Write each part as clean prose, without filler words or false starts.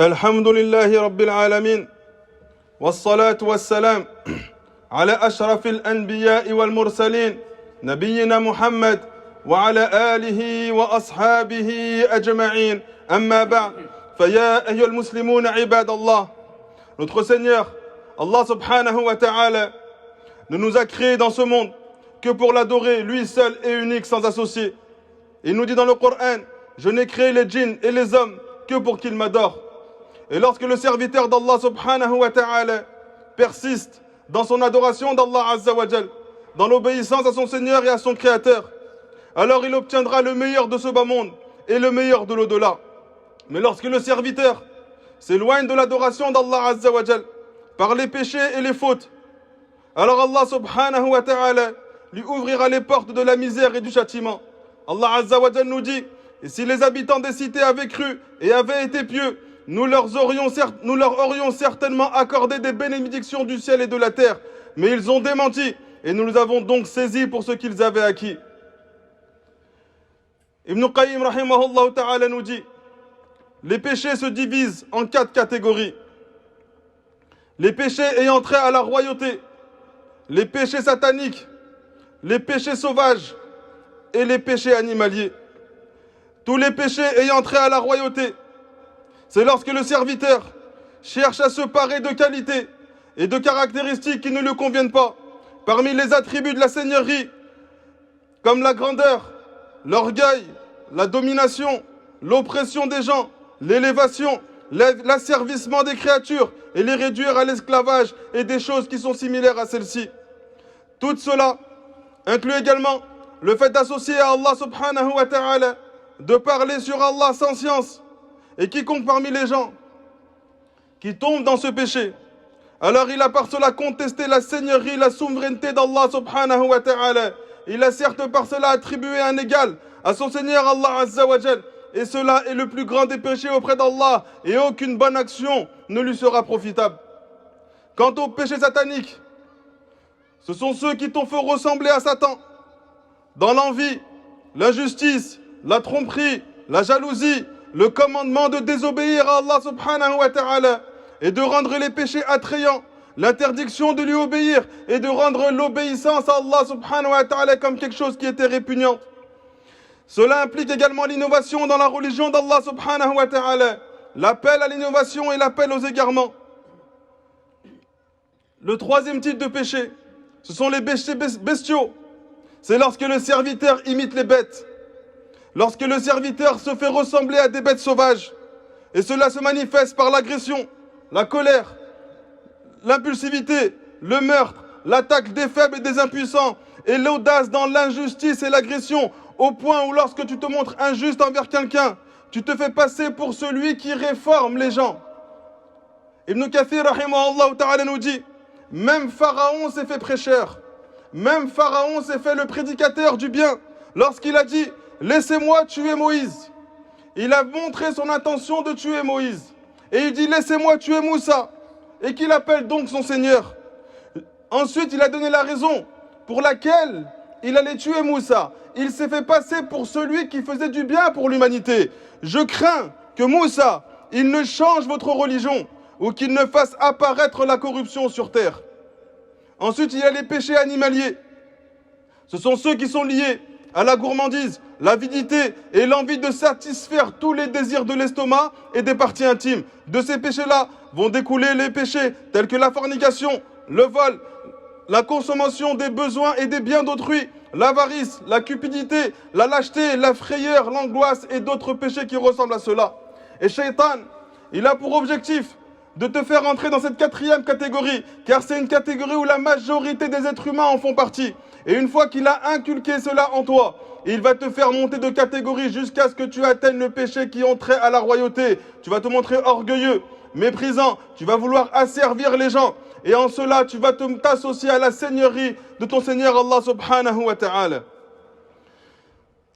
الحمد لله رب العالمين والصلاة والسلام على أشرف الأنبياء والمرسلين نبينا محمد وعلى آله وأصحابه أجمعين أما بعد فيا أيها المسلمون عباد الله. Notre Seigneur Allah subhanahu wa ta'ala ne nous a créés dans ce monde que pour l'adorer lui seul et unique sans associé. Il nous dit dans le Coran: je n'ai créé les djinns et les hommes que pour qu'ils m'adorent. Et lorsque le serviteur d'Allah subhanahu wa ta'ala persiste dans son adoration d'Allah azza wa jal, dans l'obéissance à son Seigneur et à son Créateur, alors il obtiendra le meilleur de ce bas monde et le meilleur de l'au-delà. Mais lorsque le serviteur s'éloigne de l'adoration d'Allah azza wa jal par les péchés et les fautes, alors Allah subhanahu wa ta'ala lui ouvrira les portes de la misère et du châtiment. Allah azza wa jal nous dit: et si les habitants des cités avaient cru et avaient été pieux, nous leur aurions certainement accordé des bénédictions du ciel et de la terre. Mais ils ont démenti et nous les avons donc saisis pour ce qu'ils avaient acquis. Ibn Qayyim rahimahullah ta'ala nous dit: les péchés se divisent en 4 catégories. Les péchés ayant trait à la royauté, les péchés sataniques, les péchés sauvages et les péchés animaliers. Tous les péchés ayant trait à la royauté, c'est lorsque le serviteur cherche à se parer de qualités et de caractéristiques qui ne lui conviennent pas, parmi les attributs de la seigneurie, comme la grandeur, l'orgueil, la domination, l'oppression des gens, l'élévation, l'asservissement des créatures et les réduire à l'esclavage et des choses qui sont similaires à celles-ci. Tout cela inclut également le fait d'associer à Allah subhanahu wa ta'ala, de parler sur Allah sans science. Et quiconque parmi les gens qui tombe dans ce péché, alors il a par cela contesté la seigneurie, la souveraineté d'Allah subhanahu wa ta'ala. Il a certes par cela attribué un égal à son Seigneur Allah azza wa jal. Et cela est le plus grand des péchés auprès d'Allah, et aucune bonne action ne lui sera profitable. Quant aux péchés sataniques, ce sont ceux qui t'ont fait ressembler à Satan dans l'envie, l'injustice, la tromperie, la jalousie, le commandement de désobéir à Allah subhanahu wa ta'ala et de rendre les péchés attrayants, l'interdiction de lui obéir et de rendre l'obéissance à Allah subhanahu wa ta'ala comme quelque chose qui était répugnant. Cela implique également l'innovation dans la religion d'Allah subhanahu wa ta'ala, l'appel à l'innovation et l'appel aux égarements. Le troisième type de péché, ce sont les péchés bestiaux. C'est lorsque le serviteur imite les bêtes, lorsque le serviteur se fait ressembler à des bêtes sauvages. Et cela se manifeste par l'agression, la colère, l'impulsivité, le meurtre, l'attaque des faibles et des impuissants, et l'audace dans l'injustice et l'agression, au point où lorsque tu te montres injuste envers quelqu'un, tu te fais passer pour celui qui réforme les gens. Ibn Kathir rahimahullah ta'ala nous dit: même Pharaon s'est fait prêcheur, même Pharaon s'est fait le prédicateur du bien, lorsqu'il a dit: laissez-moi tuer Moïse. Il a montré son intention de tuer Moïse. Et il dit: laissez-moi tuer Moussa. Et qu'il appelle donc son Seigneur. Ensuite, il a donné la raison pour laquelle il allait tuer Moussa. Il s'est fait passer pour celui qui faisait du bien pour l'humanité. Je crains que Moussa, il ne change votre religion ou qu'il ne fasse apparaître la corruption sur terre. Ensuite, il y a les péchés animaliers. Ce sont ceux qui sont liés à la gourmandise, l'avidité et l'envie de satisfaire tous les désirs de l'estomac et des parties intimes. De ces péchés-là vont découler les péchés tels que la fornication, le vol, la consommation des besoins et des biens d'autrui, l'avarice, la cupidité, la lâcheté, la frayeur, l'angoisse et d'autres péchés qui ressemblent à cela. Et Shaitan, il a pour objectif de te faire entrer dans cette 4e catégorie, car c'est une catégorie où la majorité des êtres humains en font partie. Et une fois qu'il a inculqué cela en toi, il va te faire monter de catégorie jusqu'à ce que tu atteignes le péché qui ont trait à la royauté. Tu vas te montrer orgueilleux, méprisant, tu vas vouloir asservir les gens. Et en cela, tu vas t'associer à la seigneurie de ton Seigneur Allah subhanahu wa ta'ala.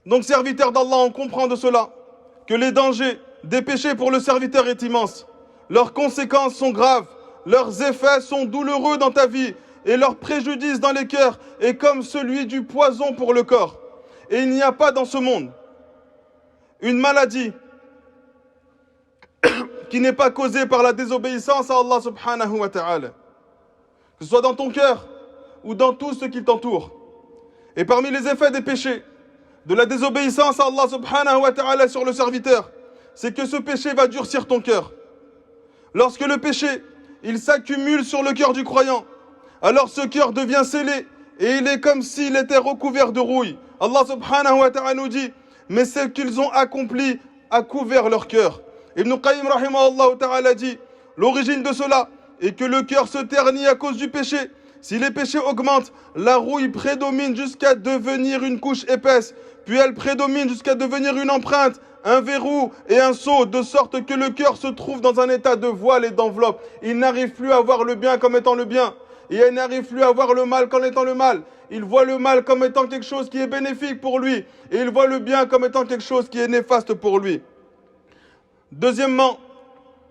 Donc, serviteur d'Allah, on comprend de cela que les dangers des péchés pour le serviteur est immense. Leurs conséquences sont graves, leurs effets sont douloureux dans ta vie et leur préjudice dans les cœurs est comme celui du poison pour le corps. Et il n'y a pas dans ce monde une maladie qui n'est pas causé par la désobéissance à Allah subhanahu wa ta'ala. Que ce soit dans ton cœur ou dans tout ce qui t'entoure. Et parmi les effets des péchés, de la désobéissance à Allah subhanahu wa ta'ala sur le serviteur, c'est que ce péché va durcir ton cœur. Lorsque le péché, il s'accumule sur le cœur du croyant, alors ce cœur devient scellé et il est comme s'il était recouvert de rouille. Allah subhanahu wa ta'ala nous dit, mais ce qu'ils ont accompli a couvert leur cœur. Ibn Qayyim rahimahullah ta'ala dit, l'origine de cela est que le cœur se ternit à cause du péché. Si les péchés augmentent, la rouille prédomine jusqu'à devenir une couche épaisse, puis elle prédomine jusqu'à devenir une empreinte, un verrou et un sceau, de sorte que le cœur se trouve dans un état de voile et d'enveloppe. Il n'arrive plus à voir le bien comme étant le bien, et il n'arrive plus à voir le mal comme étant le mal. Il voit le mal comme étant quelque chose qui est bénéfique pour lui, et il voit le bien comme étant quelque chose qui est néfaste pour lui. Deuxièmement,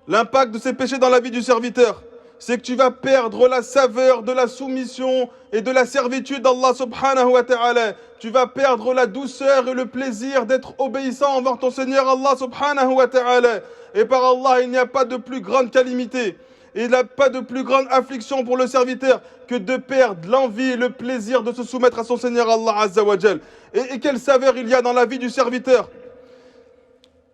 l'impact de ces péchés dans la vie du serviteur, c'est que tu vas perdre la saveur de la soumission et de la servitude d'Allah subhanahu wa ta'ala. Tu vas perdre la douceur et le plaisir d'être obéissant envers ton Seigneur Allah subhanahu wa ta'ala. Et par Allah, il n'y a pas de plus grande calamité, il n'y a pas de plus grande affliction pour le serviteur que de perdre l'envie et le plaisir de se soumettre à son Seigneur Allah azza wa jal. Et quelle saveur il y a dans la vie du serviteur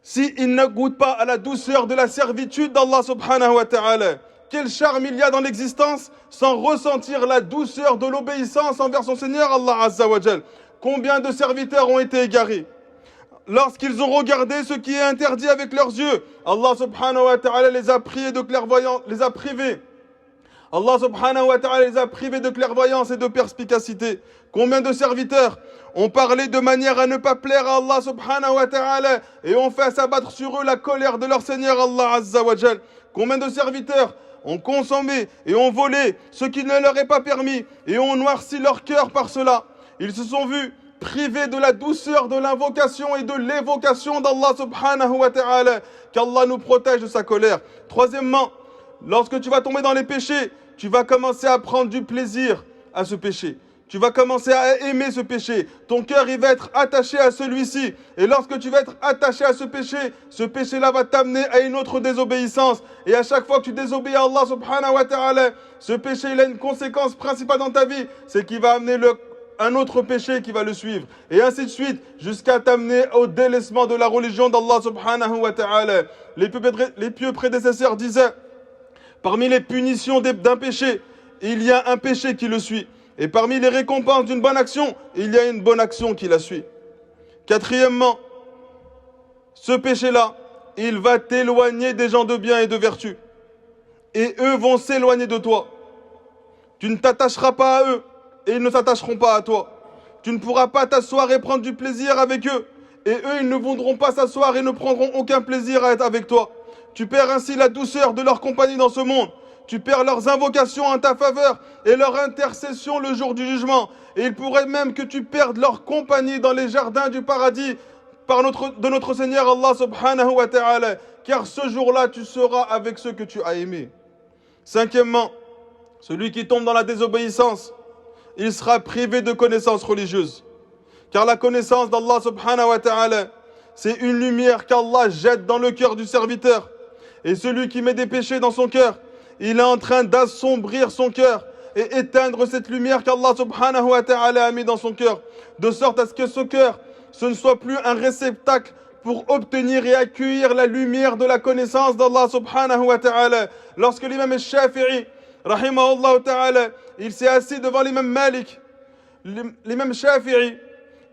s'il ne goûte pas à la douceur de la servitude d'Allah subhanahu wa ta'ala. Quel charme il y a dans l'existence sans ressentir la douceur de l'obéissance envers son Seigneur Allah azza wa jal. Combien de serviteurs ont été égarés lorsqu'ils ont regardé ce qui est interdit avec leurs yeux? Allah subhanahu wa ta'ala les a privés de clairvoyance, les a privés. Allah subhanahu wa ta'ala les a privés de clairvoyance et de perspicacité. Combien de serviteurs ont parlé de manière à ne pas plaire à Allah subhanahu wa ta'ala et ont fait s'abattre sur eux la colère de leur Seigneur Allah azza wa jal. Combien de serviteurs ont consommé et ont volé ce qui ne leur est pas permis et ont noirci leur cœur par cela. Ils se sont vus privés de la douceur de l'invocation et de l'évocation d'Allah subhanahu wa ta'ala. Qu'Allah nous protège de sa colère. Troisièmement, lorsque tu vas tomber dans les péchés, tu vas commencer à prendre du plaisir à ce péché. Tu vas commencer à aimer ce péché. Ton cœur, il va être attaché à celui-ci. Et lorsque tu vas être attaché à ce péché-là va t'amener à une autre désobéissance. Et à chaque fois que tu désobéis à Allah subhanahu wa ta'ala, ce péché, il a une conséquence principale dans ta vie. C'est qu'il va amener un autre péché qui va le suivre. Et ainsi de suite, jusqu'à t'amener au délaissement de la religion d'Allah subhanahu wa ta'ala. Les pieux prédécesseurs disaient, parmi les punitions d'un péché, il y a un péché qui le suit. Et parmi les récompenses d'une bonne action, il y a une bonne action qui la suit. Quatrièmement, ce péché-là, il va t'éloigner des gens de bien et de vertu. Et eux vont s'éloigner de toi. Tu ne t'attacheras pas à eux et ils ne s'attacheront pas à toi. Tu ne pourras pas t'asseoir et prendre du plaisir avec eux. Et eux, ils ne voudront pas s'asseoir et ne prendront aucun plaisir à être avec toi. Tu perds ainsi la douceur de leur compagnie dans ce monde. Tu perds leurs invocations en ta faveur et leur intercession le jour du jugement. Et il pourrait même que tu perdes leur compagnie dans les jardins du paradis de notre Seigneur Allah subhanahu wa ta'ala. Car ce jour-là, tu seras avec ceux que tu as aimés. Cinquièmement, celui qui tombe dans la désobéissance, il sera privé de connaissances religieuses. Car la connaissance d'Allah subhanahu wa ta'ala, c'est une lumière qu'Allah jette dans le cœur du serviteur. Et celui qui met des péchés dans son cœur, il est en train d'assombrir son cœur et éteindre cette lumière qu'Allah subhanahu wa ta'ala a mis dans son cœur. De sorte à ce que ce cœur, ce ne soit plus un réceptacle pour obtenir et accueillir la lumière de la connaissance d'Allah subhanahu wa ta'ala. Lorsque l'imam Shafi'i, rahimahullah ta'ala, il s'est assis devant l'imam Malik, l'imam Shafi'i,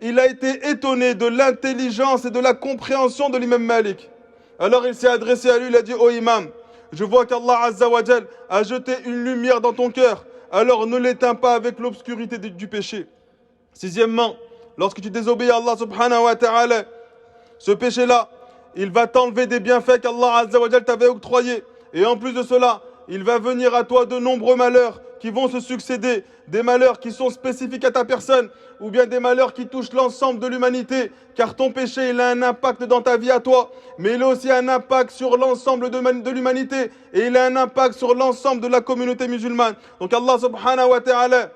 il a été étonné de l'intelligence et de la compréhension de l'imam Malik. Alors il s'est adressé à lui, il a dit, ô imam, je vois qu'Allah azza wa jal a jeté une lumière dans ton cœur, alors ne l'éteins pas avec l'obscurité du péché. Sixièmement, lorsque tu désobéis à Allah subhanahu wa ta'ala, ce péché-là, il va t'enlever des bienfaits qu'Allah azza wa jal t'avait octroyés. Et en plus de cela, il va venir à toi de nombreux malheurs qui vont se succéder, des malheurs qui sont spécifiques à ta personne, ou bien des malheurs qui touchent l'ensemble de l'humanité, car ton péché, il a un impact dans ta vie à toi, mais il a aussi un impact sur l'ensemble de l'humanité, et il a un impact sur l'ensemble de la communauté musulmane. Donc Allah subhanahu wa ta'ala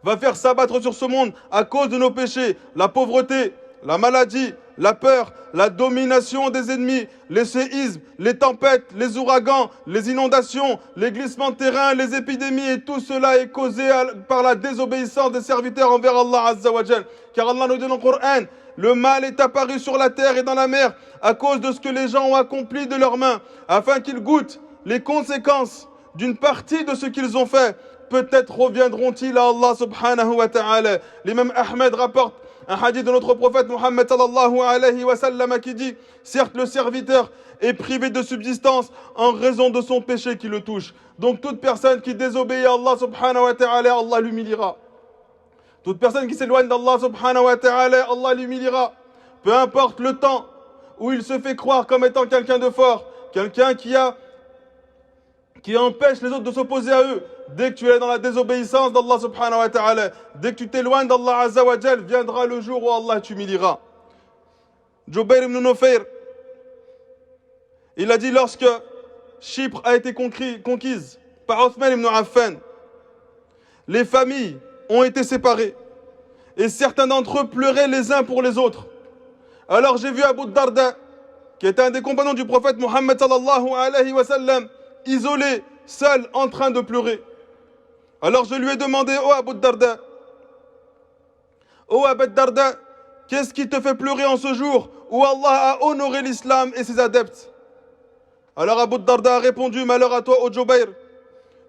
va faire s'abattre sur ce monde à cause de nos péchés, la pauvreté, la maladie, la peur, la domination des ennemis, les séismes, les tempêtes, les ouragans, les inondations, les glissements de terrain, les épidémies, et tout cela est causé par la désobéissance des serviteurs envers Allah Azza wa Jal. Car Allah nous dit dans le Coran, le mal est apparu sur la terre et dans la mer à cause de ce que les gens ont accompli de leurs mains, afin qu'ils goûtent les conséquences d'une partie de ce qu'ils ont fait. Peut-être reviendront-ils à Allah subhanahu wa ta'ala. L'imam Ahmed rapporte un hadith de notre prophète Muhammad sallallahu alayhi wa sallam qui dit: certes, le serviteur est privé de subsistance en raison de son péché qui le touche. Donc toute personne qui désobéit à Allah subhanahu wa ta'ala, Allah l'humiliera. Toute personne qui s'éloigne d'Allah subhanahu wa ta'ala, Allah l'humiliera. Peu importe le temps où il se fait croire comme étant quelqu'un de fort, quelqu'un qui empêche les autres de s'opposer à eux. Dès que tu es dans la désobéissance d'Allah subhanahu wa ta'ala, dès que tu t'éloignes d'Allah azza wa jal, viendra le jour où Allah t'humiliera. Jubayr ibn Nufayr, il a dit lorsque Chypre a été conquise par Othman ibn Affan, les familles ont été séparées et certains d'entre eux pleuraient les uns pour les autres. Alors j'ai vu Abu Darda, qui était un des compagnons du prophète Muhammad sallallahu alayhi wa sallam, isolé, seul, en train de pleurer. Alors je lui ai demandé: oh Abu Darda, oh Abu Darda, qu'est-ce qui te fait pleurer en ce jour où Allah a honoré l'islam et ses adeptes? Alors Abu Darda a répondu: malheur à toi, ô Jubayr,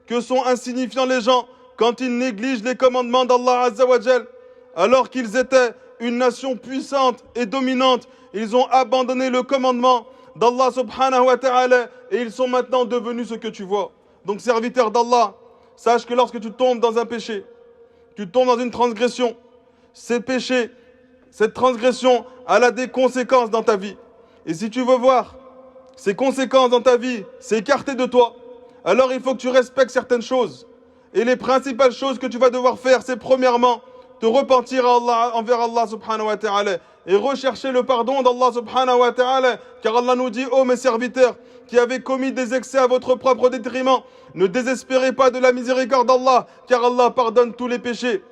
que sont insignifiants les gens quand ils négligent les commandements d'Allah Azza wa Jal, alors qu'ils étaient une nation puissante et dominante. Ils ont abandonné le commandement d'Allah subhanahu wa ta'ala et ils sont maintenant devenus ce que tu vois. Donc serviteur d'Allah, sache que lorsque tu tombes dans un péché, tu tombes dans une transgression, ces péchés, cette transgression, elle a des conséquences dans ta vie. Et si tu veux voir ces conséquences dans ta vie s'écarter de toi, alors il faut que tu respectes certaines choses. Et les principales choses que tu vas devoir faire, c'est premièrement te repentir à Allah, envers Allah subhanahu wa ta'ala et rechercher le pardon d'Allah subhanahu wa ta'ala. Car Allah nous dit: ô mes serviteurs qui avez commis des excès à votre propre détriment, ne désespérez pas de la miséricorde d'Allah, car Allah pardonne tous les péchés.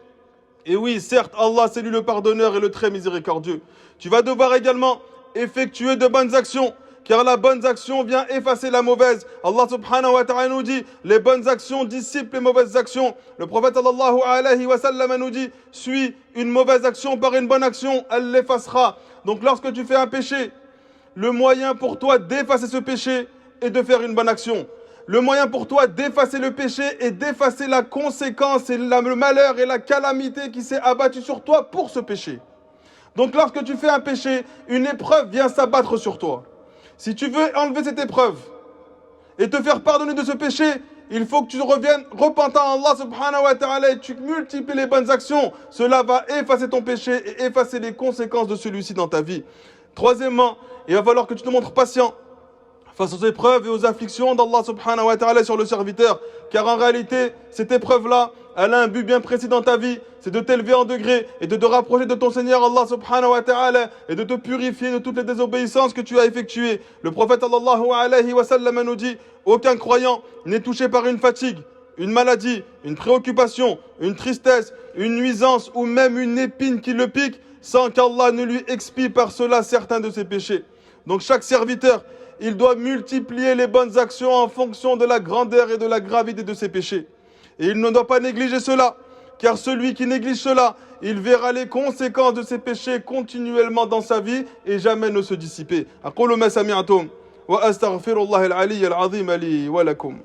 Et oui, certes, Allah c'est lui le pardonneur et le très miséricordieux. Tu vas devoir également effectuer de bonnes actions, car la bonne action vient effacer la mauvaise. Allah subhanahu wa ta'ala nous dit: les bonnes actions dissipent les mauvaises actions. Le prophète sallallahu alayhi wa sallam nous dit: suis une mauvaise action par une bonne action, elle l'effacera. Donc lorsque tu fais un péché, le moyen pour toi d'effacer ce péché est de faire une bonne action. Le moyen pour toi d'effacer le péché est d'effacer la conséquence et le malheur et la calamité qui s'est abattue sur toi pour ce péché. Donc lorsque tu fais un péché, une épreuve vient s'abattre sur toi. Si tu veux enlever cette épreuve et te faire pardonner de ce péché, il faut que tu reviennes repentant à Allah subhanahu wa ta'ala et tu multiplies les bonnes actions. Cela va effacer ton péché et effacer les conséquences de celui-ci dans ta vie. Troisièmement, il va falloir que tu te montres patient face aux épreuves et aux afflictions d'Allah subhanahu wa ta'ala sur le serviteur. Car en réalité, cette épreuve-là, elle a un but bien précis dans ta vie, c'est de t'élever en degré et de te rapprocher de ton Seigneur Allah subhanahu wa ta'ala et de te purifier de toutes les désobéissances que tu as effectuées. Le prophète sallallahu alayhi wa sallam nous dit: aucun croyant n'est touché par une fatigue, une maladie, une préoccupation, une tristesse, une nuisance ou même une épine qui le pique sans qu'Allah ne lui expie par cela certains de ses péchés. Donc chaque serviteur, il doit multiplier les bonnes actions en fonction de la grandeur et de la gravité de ses péchés. Et il ne doit pas négliger cela, car celui qui néglige cela, il verra les conséquences de ses péchés continuellement dans sa vie et jamais ne se dissiper. أقول ما سمعتم وأستغفر الله العلي العظيم لي ولكم.